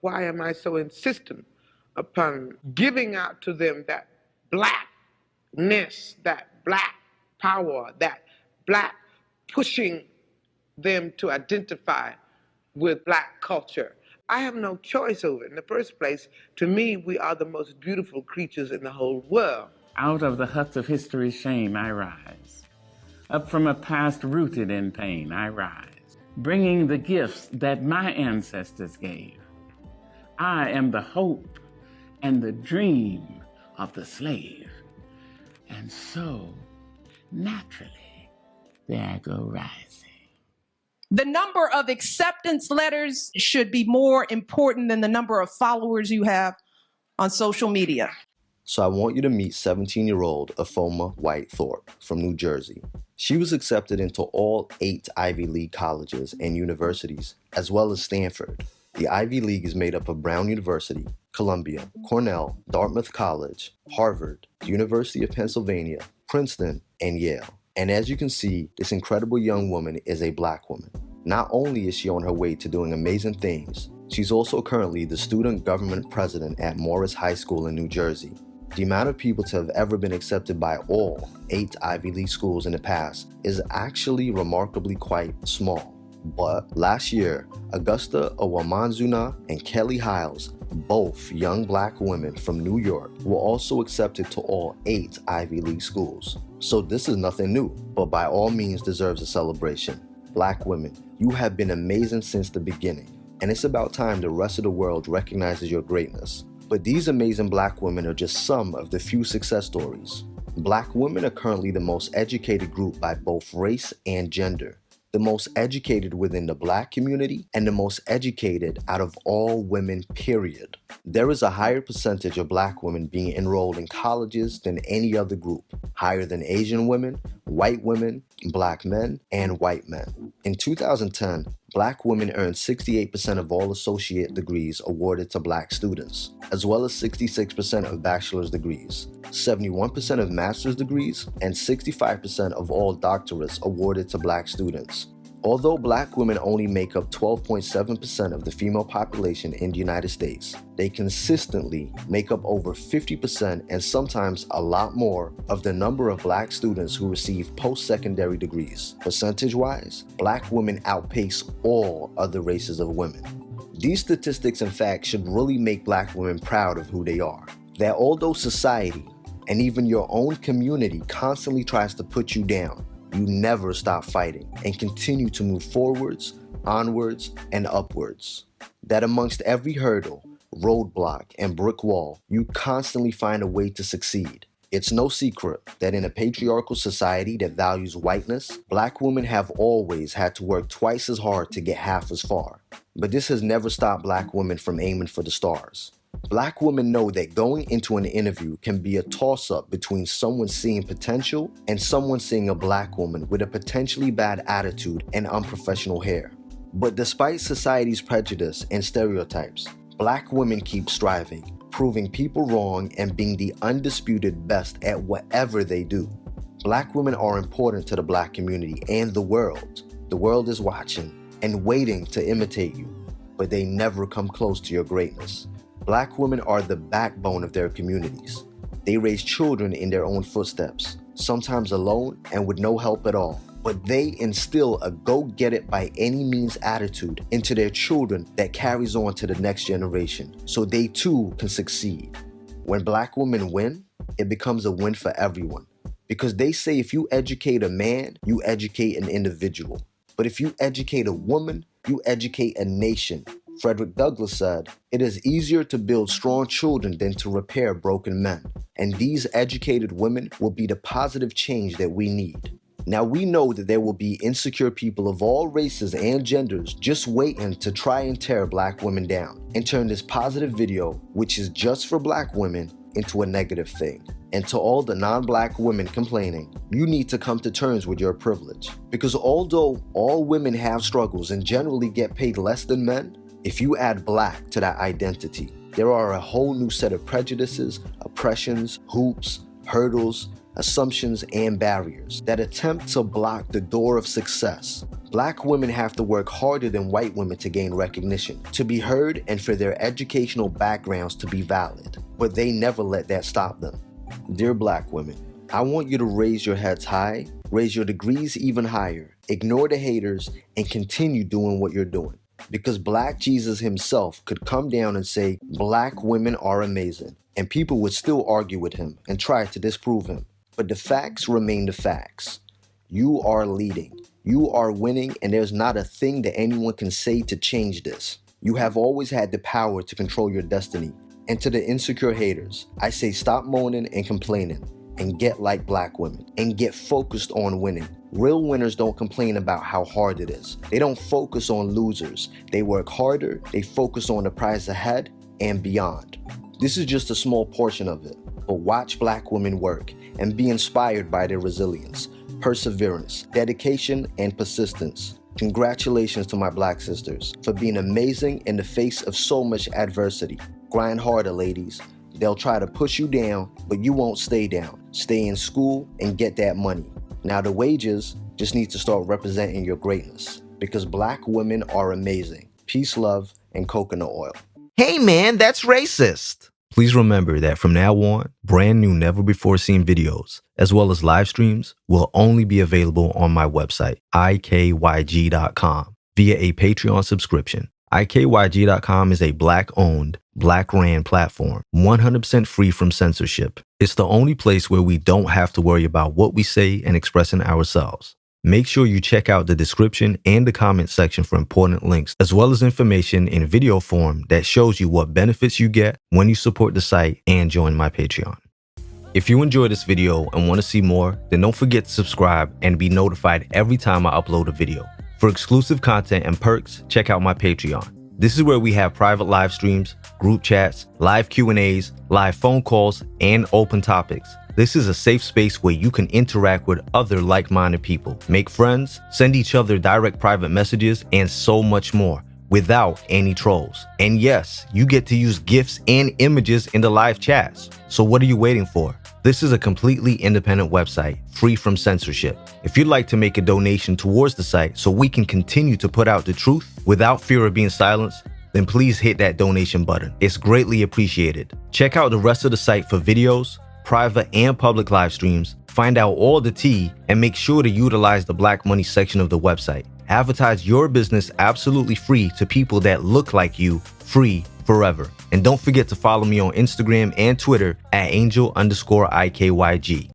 Why am I so insistent upon giving out to them that blackness, that black power, that black pushing them to identify with black culture? I have no choice over it. In the first place, to me, we are the most beautiful creatures in the whole world. Out of the huts of history's shame I rise. Up from a past rooted in pain I rise, bringing the gifts that my ancestors gave. I am the hope and the dream of the slave. And so, naturally, there I go rising. The number of acceptance letters should be more important than the number of followers you have on social media. So I want you to meet 17-year-old Afoma White Thorpe from New Jersey. She was accepted into all 8 Ivy League colleges and universities, as well as Stanford. The Ivy League is made up of Brown University, Columbia, Cornell, Dartmouth College, Harvard, University of Pennsylvania, Princeton, and Yale. And as you can see, this incredible young woman is a black woman. Not only is she on her way to doing amazing things, she's also currently the student government president at Morris High School in New Jersey. The amount of people to have ever been accepted by all 8 Ivy League schools in the past is actually remarkably quite small. But last year, Augusta Owamanzuna and Kelly Hiles, both young black women from New York, were also accepted to all 8 Ivy League schools. So this is nothing new, but by all means deserves a celebration. Black women, you have been amazing since the beginning, and it's about time the rest of the world recognizes your greatness. But these amazing black women are just some of the few success stories. Black women are currently the most educated group by both race and gender, the most educated within the black community, and the most educated out of all women, period. There is a higher percentage of black women being enrolled in colleges than any other group, higher than Asian women, white women, black men, and white men. In 2010, black women earned 68% of all associate degrees awarded to black students, as well as 66% of bachelor's degrees, 71% of master's degrees, and 65% of all doctorates awarded to black students. Although black women only make up 12.7% of the female population in the United States, they consistently make up over 50% and sometimes a lot more of the number of black students who receive post-secondary degrees. Percentage-wise, black women outpace all other races of women. These statistics and facts should really make black women proud of who they are. That although society and even your own community constantly tries to put you down, you never stop fighting and continue to move forwards, onwards, and upwards. That amongst every hurdle, roadblock, and brick wall, you constantly find a way to succeed. It's no secret that in a patriarchal society that values whiteness, black women have always had to work twice as hard to get half as far. But this has never stopped black women from aiming for the stars. Black women know that going into an interview can be a toss-up between someone seeing potential and someone seeing a black woman with a potentially bad attitude and unprofessional hair. But despite society's prejudice and stereotypes, black women keep striving, proving people wrong and being the undisputed best at whatever they do. Black women are important to the black community and the world. The world is watching and waiting to imitate you, but they never come close to your greatness. Black women are the backbone of their communities. They raise children in their own footsteps, sometimes alone and with no help at all. But they instill a go-get-it-by-any-means attitude into their children that carries on to the next generation, so they too can succeed. When black women win, it becomes a win for everyone. Because they say if you educate a man, you educate an individual. But if you educate a woman, you educate a nation. Frederick Douglass said, "It is easier to build strong children than to repair broken men." And these educated women will be the positive change that we need. Now we know that there will be insecure people of all races and genders just waiting to try and tear black women down and turn this positive video, which is just for black women, into a negative thing. And to all the non-black women complaining, you need to come to terms with your privilege. Because although all women have struggles and generally get paid less than men, if you add black to that identity, there are a whole new set of prejudices, oppressions, hoops, hurdles, assumptions, and barriers that attempt to block the door of success. Black women have to work harder than white women to gain recognition, to be heard, and for their educational backgrounds to be valid. But they never let that stop them. Dear Black women, I want you to raise your heads high, raise your degrees even higher, ignore the haters, and continue doing what you're doing. Because Black Jesus himself could come down and say, Black women are amazing, and people would still argue with him and try to disprove him. But the facts remain the facts. You are leading. You are winning, and there's not a thing that anyone can say to change this. You have always had the power to control your destiny. And to the insecure haters, I say stop moaning and complaining, and get like Black women, and get focused on winning. Real winners don't complain about how hard it is. They don't focus on losers. They work harder, they focus on the prize ahead and beyond. This is just a small portion of it, but watch Black women work and be inspired by their resilience, perseverance, dedication, and persistence. Congratulations to my Black sisters for being amazing in the face of so much adversity. Grind harder, ladies. They'll try to push you down, but you won't stay down. Stay in school and get that money. Now the wages just need to start representing your greatness, because Black women are amazing. Peace, love, and coconut oil. Hey man, that's racist. Please remember that from now on, brand new never before seen videos, as well as live streams, will only be available on my website, ikyg.com, via a Patreon subscription. ikyg.com is a Black-owned, Black-ran platform, 100% free from censorship. It's the only place where we don't have to worry about what we say and expressing ourselves. Make sure you check out the description and the comment section for important links, as well as information in video form that shows you what benefits you get when you support the site and join my Patreon. If you enjoyed this video and want to see more, then don't forget to subscribe and be notified every time I upload a video. For exclusive content and perks, check out my Patreon. This is where we have private live streams, group chats, live Q&As, live phone calls, and open topics. This is a safe space where you can interact with other like-minded people, make friends, send each other direct private messages, and so much more without any trolls. And yes, you get to use GIFs and images in the live chats. So what are you waiting for? This is a completely independent website, free from censorship. If you'd like to make a donation towards the site so we can continue to put out the truth without fear of being silenced, then please hit that donation button. It's greatly appreciated. Check out the rest of the site for videos, private and public live streams, find out all the tea, and make sure to utilize the Black Money section of the website. Advertise your business absolutely free to people that look like you, free forever. And don't forget to follow me on Instagram and Twitter at angel_IKYG.